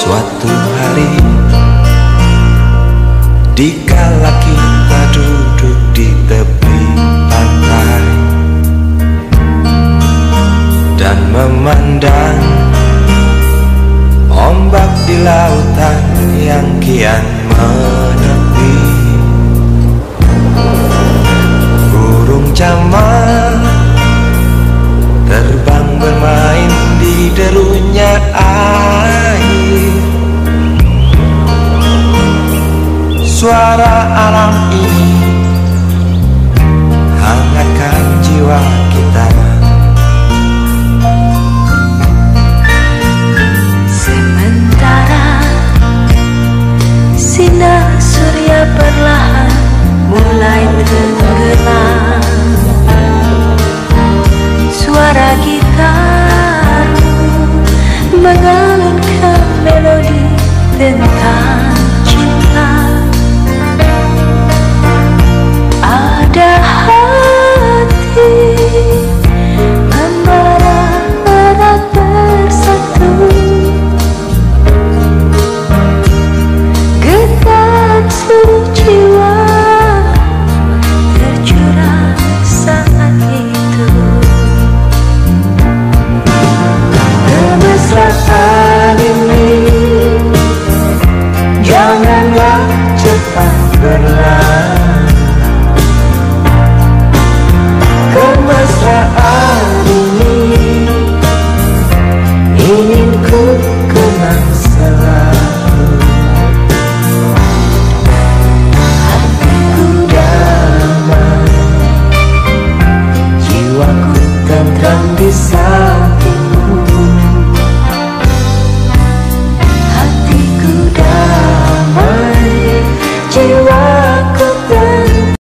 Suatu hari, dikala kita duduk di tepi pantai dan memandang ombak di lautan yang kian menepi, burung camar terbang bermain di derunya air. Suara alam ini hangatkan jiwa